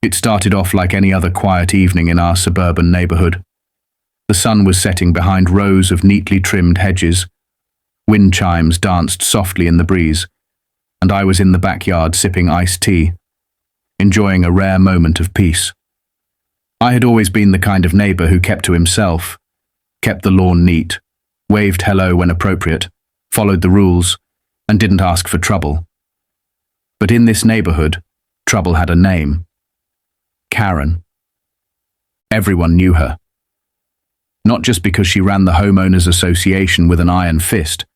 It started off like any other quiet evening in our suburban neighborhood. The sun was setting behind rows of neatly trimmed hedges. Wind chimes danced softly in the breeze, and I was in the backyard sipping iced tea, enjoying a rare moment of peace. I had always been the kind of neighbor who kept to himself, kept the lawn neat, waved hello when appropriate, followed the rules, and didn't ask for trouble. But in this neighborhood, trouble had a name. Karen. Everyone knew her. Not just because she ran the Homeowners Association with an iron fist,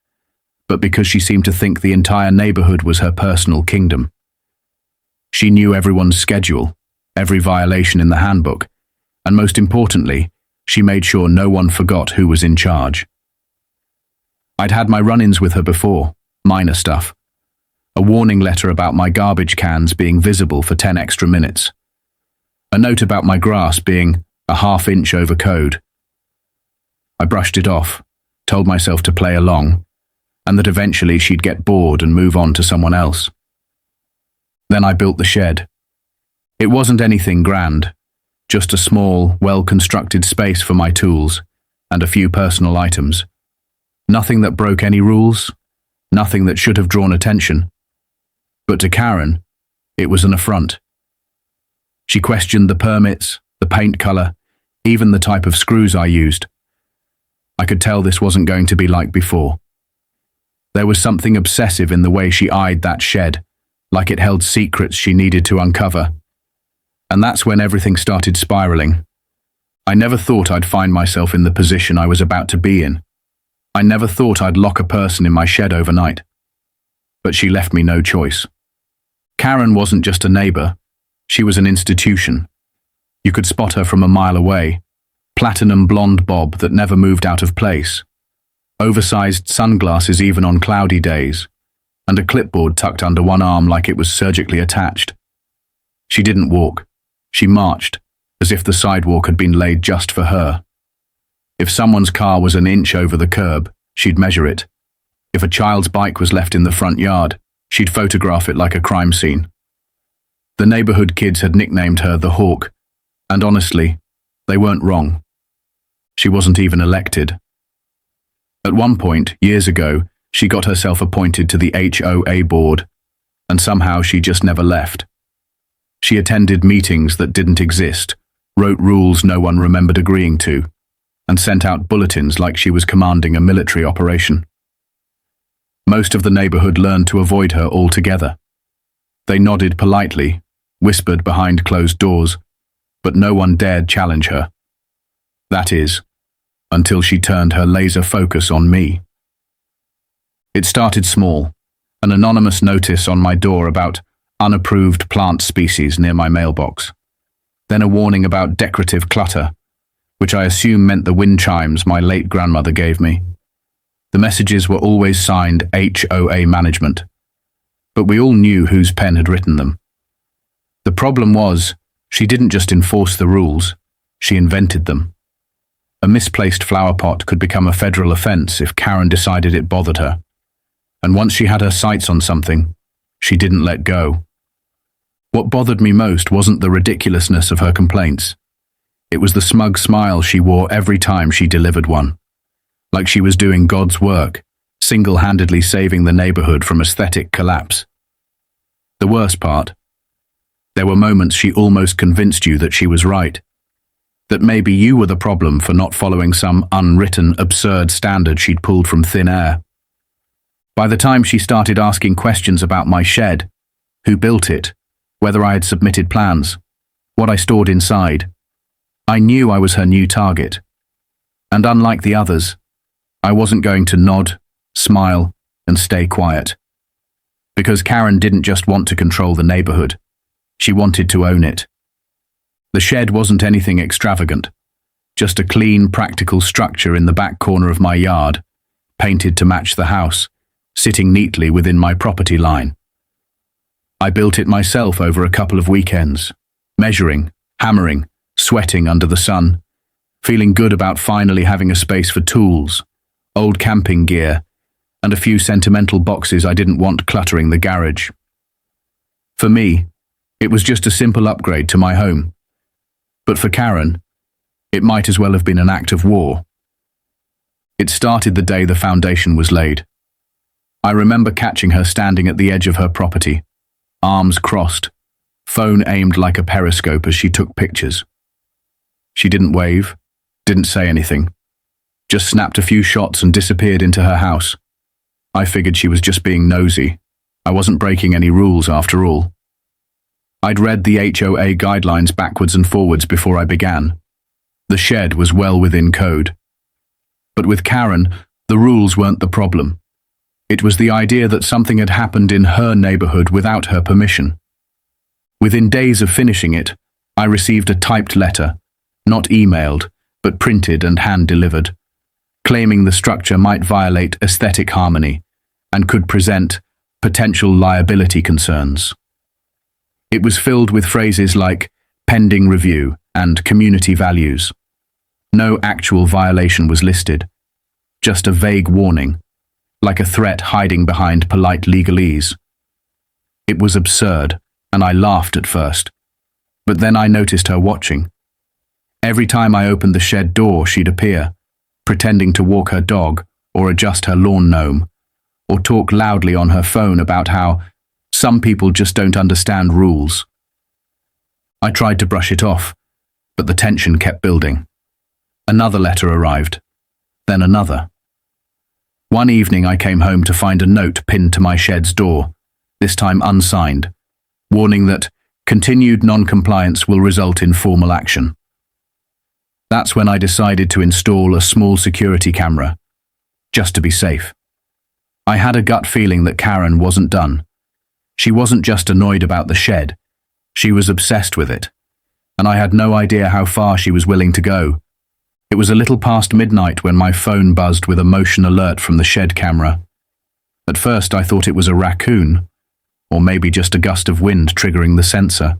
but because she seemed to think the entire neighborhood was her personal kingdom. She knew everyone's schedule, every violation in the handbook, and most importantly, she made sure no one forgot who was in charge. I'd had my run-ins with her before, minor stuff. A warning letter about my garbage cans being visible for 10 extra minutes. A note about my grass being a half-inch over code. I brushed it off, told myself to play along, and that eventually she'd get bored and move on to someone else. Then I built the shed. It wasn't anything grand, just a small, well-constructed space for my tools and a few personal items. Nothing that broke any rules, nothing that should have drawn attention. But to Karen, it was an affront. She questioned the permits, the paint color, even the type of screws I used. I could tell this wasn't going to be like before. There was something obsessive in the way she eyed that shed, like it held secrets she needed to uncover. And that's when everything started spiraling. I never thought I'd find myself in the position I was about to be in. I never thought I'd lock a person in my shed overnight. But she left me no choice. Karen wasn't just a neighbor. She was an institution. You could spot her from a mile away. Platinum blonde bob that never moved out of place. Oversized sunglasses even on cloudy days. And a clipboard tucked under one arm like it was surgically attached. She didn't walk. She marched, as if the sidewalk had been laid just for her. If someone's car was an inch over the curb, she'd measure it. If a child's bike was left in the front yard, she'd photograph it like a crime scene. The neighborhood kids had nicknamed her the Hawk, and honestly, they weren't wrong. She wasn't even elected. At one point, years ago, she got herself appointed to the HOA board, and somehow she just never left. She attended meetings that didn't exist, wrote rules no one remembered agreeing to, and sent out bulletins like she was commanding a military operation. Most of the neighborhood learned to avoid her altogether. They nodded politely, whispered behind closed doors, but no one dared challenge her. That is, until she turned her laser focus on me. It started small, an anonymous notice on my door about unapproved plant species near my mailbox. Then a warning about decorative clutter, which I assume meant the wind chimes my late grandmother gave me. The messages were always signed HOA management, but we all knew whose pen had written them. The problem was, she didn't just enforce the rules, she invented them. A misplaced flower pot could become a federal offense if Karen decided it bothered her. And once she had her sights on something, she didn't let go. What bothered me most wasn't the ridiculousness of her complaints. It was the smug smile she wore every time she delivered one. Like she was doing God's work, single-handedly saving the neighborhood from aesthetic collapse. The worst part, there were moments she almost convinced you that she was right. That maybe you were the problem for not following some unwritten, absurd standard she'd pulled from thin air. By the time she started asking questions about my shed, who built it, whether I had submitted plans, what I stored inside, I knew I was her new target. And unlike the others, I wasn't going to nod, smile, and stay quiet. Because Karen didn't just want to control the neighborhood, she wanted to own it. The shed wasn't anything extravagant, just a clean, practical structure in the back corner of my yard, painted to match the house, sitting neatly within my property line. I built it myself over a couple of weekends, measuring, hammering, sweating under the sun, feeling good about finally having a space for tools, old camping gear, and a few sentimental boxes I didn't want cluttering the garage. For me, It was just a simple upgrade to my home. But for Karen, it might as well have been an act of war. It started the day the foundation was laid. I remember catching her standing at the edge of her property, arms crossed, phone aimed like a periscope as she took pictures. She didn't wave, didn't say anything, just snapped a few shots and disappeared into her house. I figured she was just being nosy. I wasn't breaking any rules after all. I'd read the HOA guidelines backwards and forwards before I began. The shed was well within code. But with Karen, the rules weren't the problem. It was the idea that something had happened in her neighborhood without her permission. Within days of finishing it, I received a typed letter, not emailed, but printed and hand-delivered, claiming the structure might violate aesthetic harmony and could present potential liability concerns. It was filled with phrases like pending review and community values. No actual violation was listed, just a vague warning, like a threat hiding behind polite legalese. It was absurd, and I laughed at first, but then I noticed her watching. Every time I opened the shed door, she'd appear, pretending to walk her dog or adjust her lawn gnome, or talk loudly on her phone about how some people just don't understand rules. I tried to brush it off, but the tension kept building. Another letter arrived, then another. One evening I came home to find a note pinned to my shed's door, this time unsigned, warning that continued non-compliance will result in formal action. That's when I decided to install a small security camera, just to be safe. I had a gut feeling that Karen wasn't done. She wasn't just annoyed about the shed, she was obsessed with it, and I had no idea how far she was willing to go. It was a little past midnight when my phone buzzed with a motion alert from the shed camera. At first I thought it was a raccoon, or maybe just a gust of wind triggering the sensor.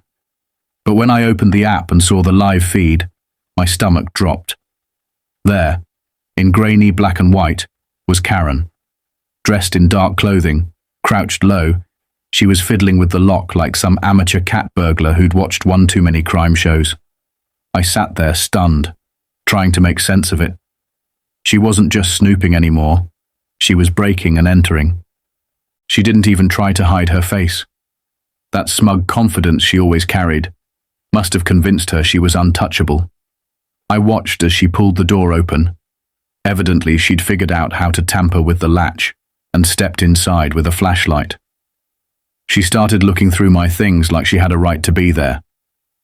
But when I opened the app and saw the live feed, my stomach dropped. There, in grainy black and white, was Karen. Dressed in dark clothing, crouched low, she was fiddling with the lock like some amateur cat burglar who'd watched one too many crime shows. I sat there stunned, trying to make sense of it. She wasn't just snooping anymore. She was breaking and entering. She didn't even try to hide her face. That smug confidence she always carried must have convinced her she was untouchable. I watched as she pulled the door open. Evidently, she'd figured out how to tamper with the latch and stepped inside with a flashlight. She started looking through my things like she had a right to be there,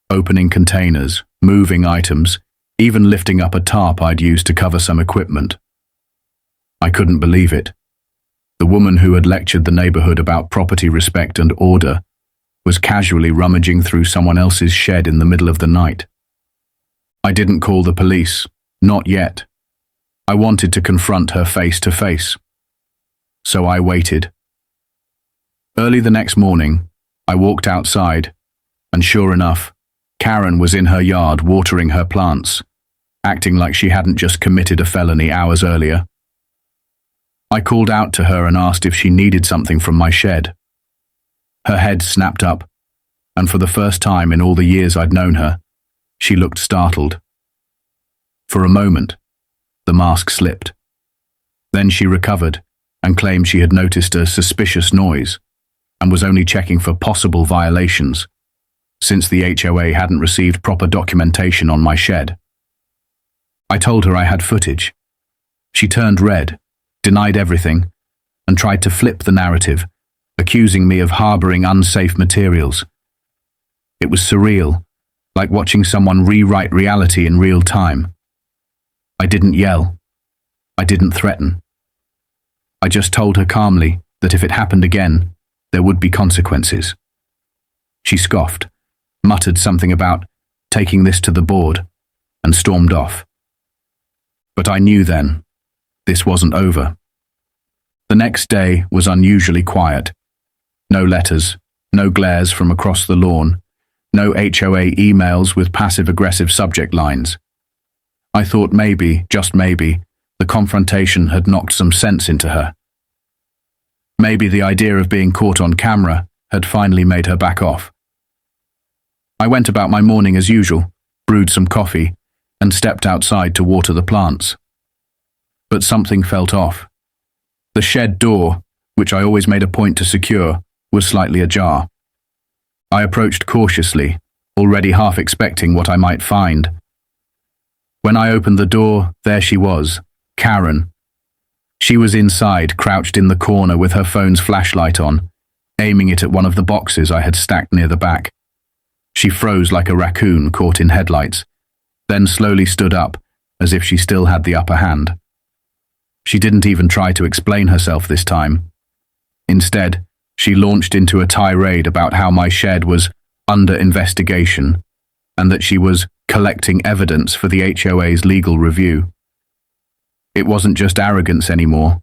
opening containers, moving items, even lifting up a tarp I'd used to cover some equipment. I couldn't believe it. The woman who had lectured the neighborhood about property respect and order was casually rummaging through someone else's shed in the middle of the night. I didn't call the police, not yet. I wanted to confront her face to face. So I waited. Early the next morning, I walked outside, and sure enough, Karen was in her yard watering her plants, acting like she hadn't just committed a felony hours earlier. I called out to her and asked if she needed something from my shed. Her head snapped up, and for the first time in all the years I'd known her, she looked startled. For a moment, the mask slipped. Then she recovered and claimed she had noticed a suspicious noise and was only checking for possible violations, since the HOA hadn't received proper documentation on my shed. I told her I had footage. She turned red, denied everything, and tried to flip the narrative, accusing me of harboring unsafe materials. It was surreal, like watching someone rewrite reality in real time. I didn't yell. I didn't threaten. I just told her calmly that if it happened again, there would be consequences. She scoffed, muttered something about taking this to the board, and stormed off. But I knew then, this wasn't over. The next day was unusually quiet. No letters, no glares from across the lawn, no HOA emails with passive-aggressive subject lines. I thought maybe, just maybe, the confrontation had knocked some sense into her. Maybe the idea of being caught on camera had finally made her back off. I went about my morning as usual, brewed some coffee, and stepped outside to water the plants. But something felt off. The shed door, which I always made a point to secure, was slightly ajar. I approached cautiously, already half expecting what I might find. When I opened the door, there she was, Karen. She was inside, crouched in the corner with her phone's flashlight on, aiming it at one of the boxes I had stacked near the back. She froze like a raccoon caught in headlights, then slowly stood up, as if she still had the upper hand. She didn't even try to explain herself this time. Instead, she launched into a tirade about how my shed was under investigation and that she was collecting evidence for the HOA's legal review. It wasn't just arrogance anymore.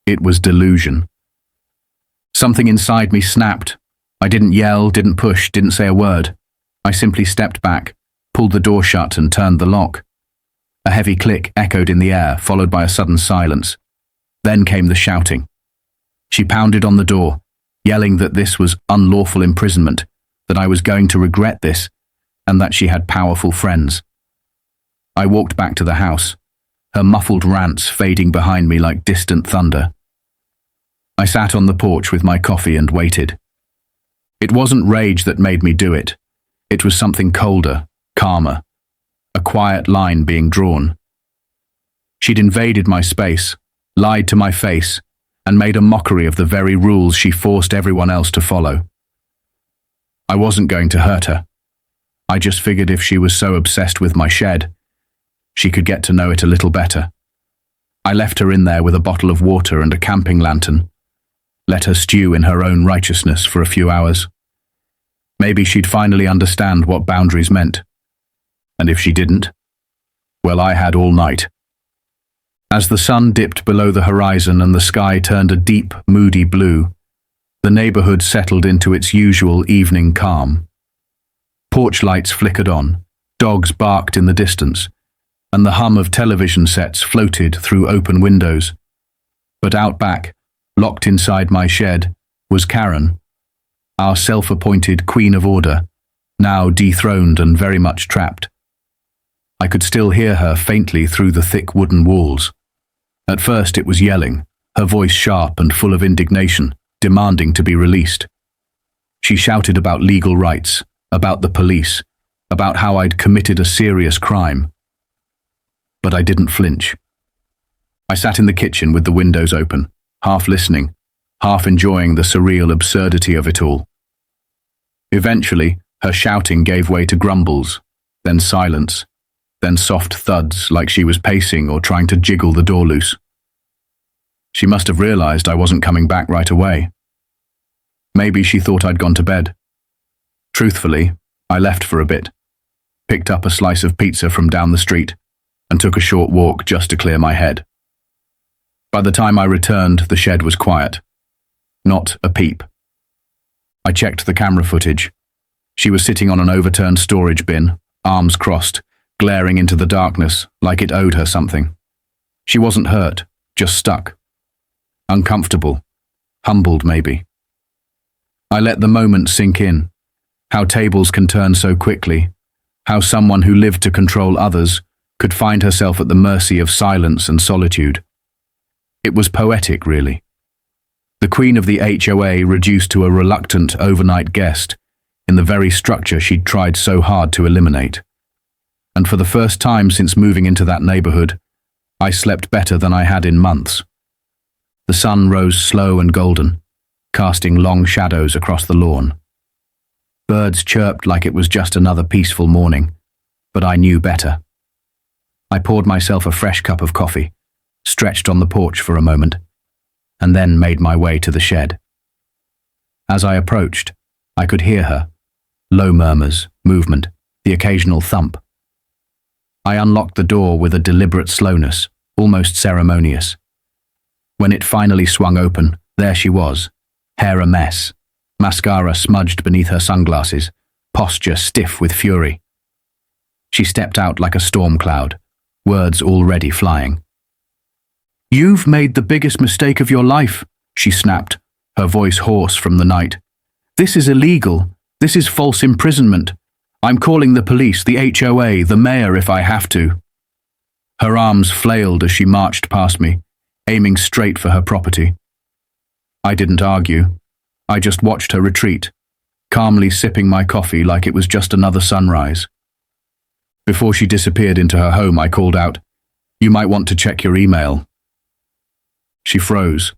It was delusion. Something inside me snapped. I didn't yell, didn't push, didn't say a word. I simply stepped back, pulled the door shut and turned the lock. A heavy click echoed in the air, followed by a sudden silence. Then came the shouting. She pounded on the door, yelling that this was unlawful imprisonment, that I was going to regret this, and that she had powerful friends. I walked back to the house, her muffled rants fading behind me like distant thunder. I sat on the porch with my coffee and waited. It wasn't rage that made me do it. It was something colder, calmer, a quiet line being drawn. She'd invaded my space, lied to my face, and made a mockery of the very rules she forced everyone else to follow. I wasn't going to hurt her. I just figured if she was so obsessed with my shed, she could get to know it a little better. I left her in there with a bottle of water and a camping lantern. Let her stew in her own righteousness for a few hours. Maybe she'd finally understand what boundaries meant. And if she didn't, well, I had all night. As the sun dipped below the horizon and the sky turned a deep, moody blue, the neighborhood settled into its usual evening calm. Porch lights flickered on, dogs barked in the distance, and the hum of television sets floated through open windows. But out back, locked inside my shed, was Karen, our self-appointed queen of order, now dethroned and very much trapped. I could still hear her faintly through the thick wooden walls. At first it was yelling, her voice sharp and full of indignation, demanding to be released. She shouted about legal rights, about the police, about how I'd committed a serious crime. But I didn't flinch. I sat in the kitchen with the windows open, half listening, half enjoying the surreal absurdity of it all. Eventually, her shouting gave way to grumbles, then silence, then soft thuds like she was pacing or trying to jiggle the door loose. She must have realized I wasn't coming back right away. Maybe she thought I'd gone to bed. Truthfully, I left for a bit, picked up a slice of pizza from down the street, and took a short walk just to clear my head. By the time I returned, the shed was quiet. Not a peep. I checked the camera footage. She was sitting on an overturned storage bin, arms crossed, glaring into the darkness like it owed her something. She wasn't hurt, just stuck. Uncomfortable. Humbled, maybe. I let the moment sink in. How tables can turn so quickly. How someone who lived to control others could find herself at the mercy of silence and solitude. It was poetic, really. The queen of the HOA reduced to a reluctant overnight guest in the very structure she'd tried so hard to eliminate. And for the first time since moving into that neighborhood, I slept better than I had in months. The sun rose slow and golden, casting long shadows across the lawn. Birds chirped like it was just another peaceful morning, but I knew better. I poured myself a fresh cup of coffee, stretched on the porch for a moment, and then made my way to the shed. As I approached, I could hear her. Low murmurs, movement, the occasional thump. I unlocked the door with a deliberate slowness, almost ceremonious. When it finally swung open, there she was, hair a mess, mascara smudged beneath her sunglasses, posture stiff with fury. She stepped out like a storm cloud, words already flying. "You've made the biggest mistake of your life," she snapped, her voice hoarse from the night. "This is illegal. This is false imprisonment. I'm calling the police, the HOA, the mayor if I have to." Her arms flailed as she marched past me, aiming straight for her property. I didn't argue. I just watched her retreat, calmly sipping my coffee like it was just another sunrise. Before she disappeared into her home, I called out, "You might want to check your email." She froze,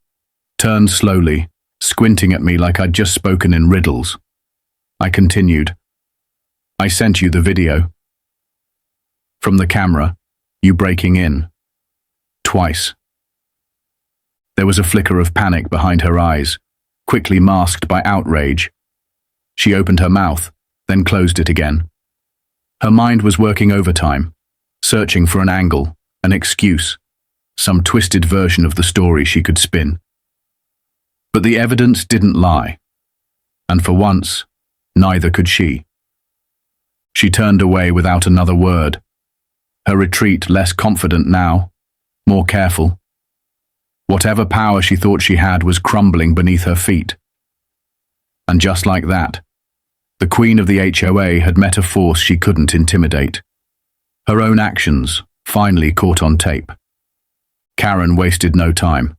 turned slowly, squinting at me like I'd just spoken in riddles. I continued, "I sent you the video. From the camera, you breaking in. Twice." There was a flicker of panic behind her eyes, quickly masked by outrage. She opened her mouth, then closed it again. Her mind was working overtime, searching for an angle, an excuse, some twisted version of the story she could spin. But the evidence didn't lie, and for once, neither could she. She turned away without another word, her retreat less confident now, more careful. Whatever power she thought she had was crumbling beneath her feet. And just like that, the queen of the HOA had met a force she couldn't intimidate. Her own actions finally caught on tape. Karen wasted no time.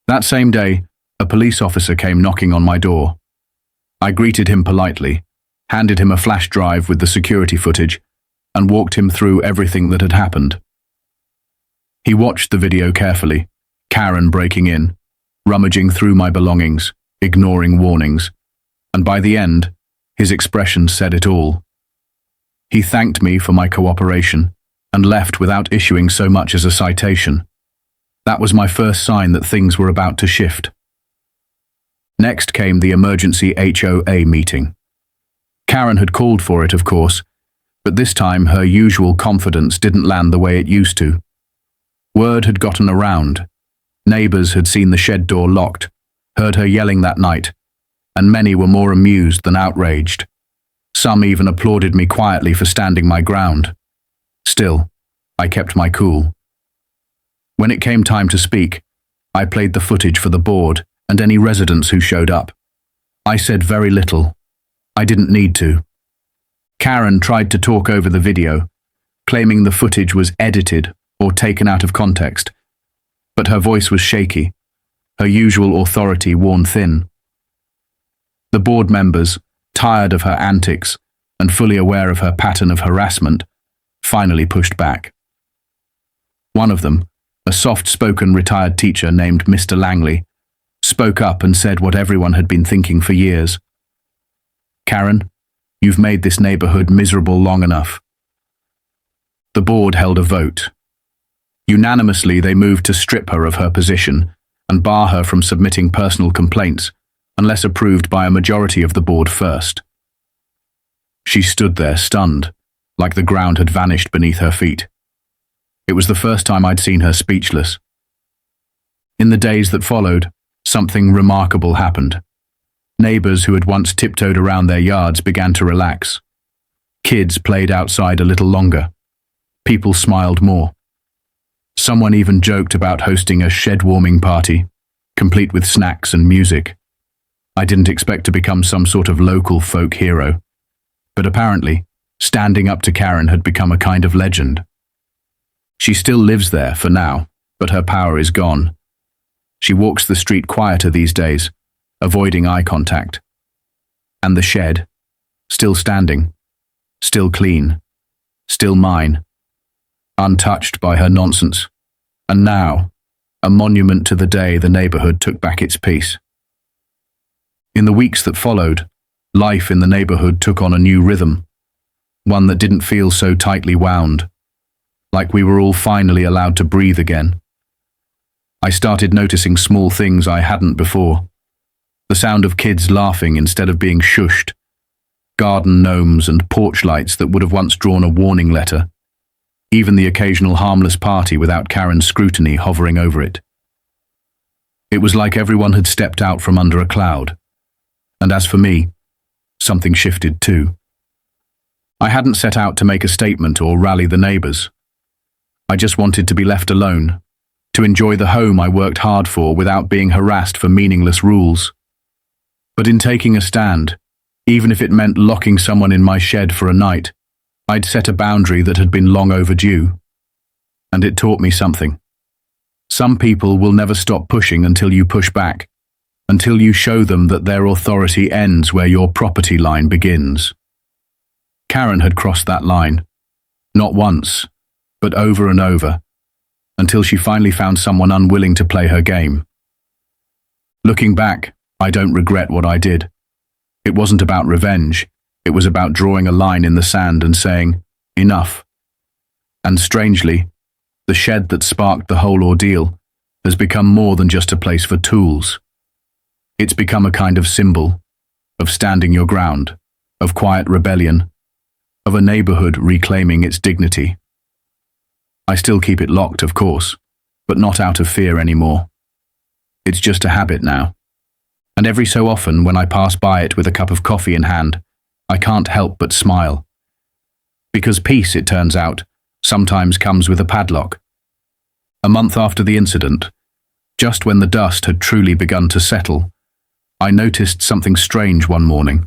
That same day, a police officer came knocking on my door. I greeted him politely, handed him a flash drive with the security footage, and walked him through everything that had happened. He watched the video carefully, Karen breaking in, rummaging through my belongings, ignoring warnings, and by the end, his expression said it all. He thanked me for my cooperation and left without issuing so much as a citation. That was my first sign that things were about to shift. Next came the emergency HOA meeting. Karen had called for it, of course, but this time her usual confidence didn't land the way it used to. Word had gotten around. Neighbors had seen the shed door locked, heard her yelling that night, and many were more amused than outraged. Some even applauded me quietly for standing my ground. Still, I kept my cool. When it came time to speak, I played the footage for the board and any residents who showed up. I said very little. I didn't need to. Karen tried to talk over the video, claiming the footage was edited or taken out of context, but her voice was shaky, her usual authority worn thin. The board members, tired of her antics and fully aware of her pattern of harassment, finally pushed back. One of them, a soft-spoken retired teacher named Mr. Langley, spoke up and said what everyone had been thinking for years. "Karen, you've made this neighborhood miserable long enough." The board held a vote. Unanimously, they moved to strip her of her position and bar her from submitting personal complaints unless approved by a majority of the board first. She stood there stunned, like the ground had vanished beneath her feet. It was the first time I'd seen her speechless. In the days that followed, something remarkable happened. Neighbors who had once tiptoed around their yards began to relax. Kids played outside a little longer. People smiled more. Someone even joked about hosting a shed-warming party, complete with snacks and music. I didn't expect to become some sort of local folk hero, but apparently, standing up to Karen had become a kind of legend. She still lives there for now, but her power is gone. She walks the street quieter these days, avoiding eye contact. And the shed, still standing, still clean, still mine, untouched by her nonsense. And now, a monument to the day the neighborhood took back its peace. In the weeks that followed, life in the neighborhood took on a new rhythm, one that didn't feel so tightly wound, like we were all finally allowed to breathe again. I started noticing small things I hadn't before. The sound of kids laughing instead of being shushed, garden gnomes and porch lights that would have once drawn a warning letter, even the occasional harmless party without Karen's scrutiny hovering over it. It was like everyone had stepped out from under a cloud. And as for me, something shifted too. I hadn't set out to make a statement or rally the neighbors. I just wanted to be left alone, to enjoy the home I worked hard for without being harassed for meaningless rules. But in taking a stand, Even if it meant locking someone in my shed for a night, I'd set a boundary that had been long overdue. And it taught me something. Some people will never stop pushing until you push back, until you show them that their authority ends where your property line begins. Karen had crossed that line, not once, but over and over, until she finally found someone unwilling to play her game. Looking back, I don't regret what I did. It wasn't about revenge. It was about drawing a line in the sand and saying, enough. And strangely, the shed that sparked the whole ordeal has become more than just a place for tools. It's become a kind of symbol of standing your ground, of quiet rebellion, of a neighborhood reclaiming its dignity. I still keep it locked, of course, but not out of fear anymore. It's just a habit now. And every so often, when I pass by it with a cup of coffee in hand, I can't help but smile. Because peace, it turns out, sometimes comes with a padlock. A month after the incident, just when the dust had truly begun to settle, I noticed something strange one morning.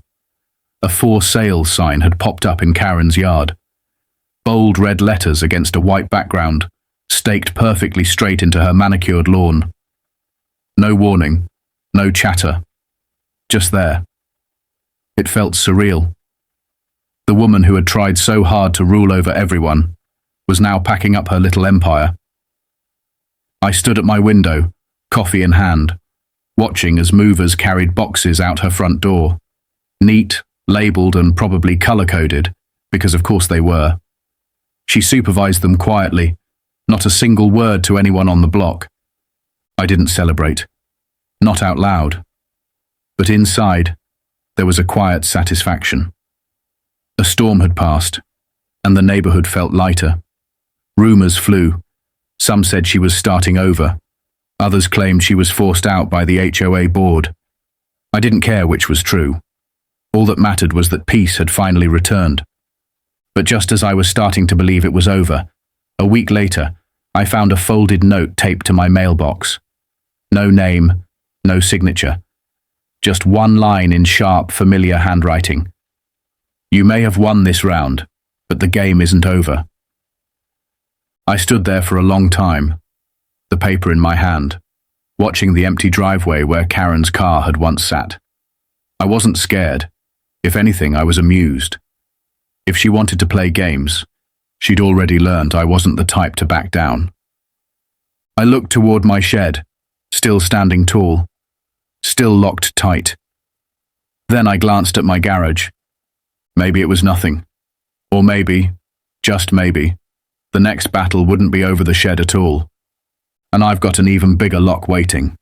A for sale sign had popped up in Karen's yard. Bold red letters against a white background, staked perfectly straight into her manicured lawn. No warning, no chatter, just there. It felt surreal. The woman who had tried so hard to rule over everyone was now packing up her little empire. I stood at my window, coffee in hand, watching as movers carried boxes out her front door, neat, labelled and probably colour-coded, because of course they were. She supervised them quietly, not a single word to anyone on the block. I didn't celebrate, not out loud, but inside there was a quiet satisfaction. A storm had passed, and the neighbourhood felt lighter. Rumours flew. Some said she was starting over. Others claimed she was forced out by the HOA board. I didn't care which was true. All that mattered was that peace had finally returned. But just as I was starting to believe it was over, a week later, I found a folded note taped to my mailbox. No name, no signature. Just one line in sharp, familiar handwriting. You may have won this round, but the game isn't over. I stood there for a long time, the paper in my hand, watching the empty driveway where Karen's car had once sat. I wasn't scared. If anything, I was amused. If she wanted to play games, she'd already learned I wasn't the type to back down. I looked toward my shed, still standing tall, still locked tight. Then I glanced at my garage. Maybe it was nothing. Or maybe, just maybe, the next battle wouldn't be over the shed at all. And I've got an even bigger lock waiting.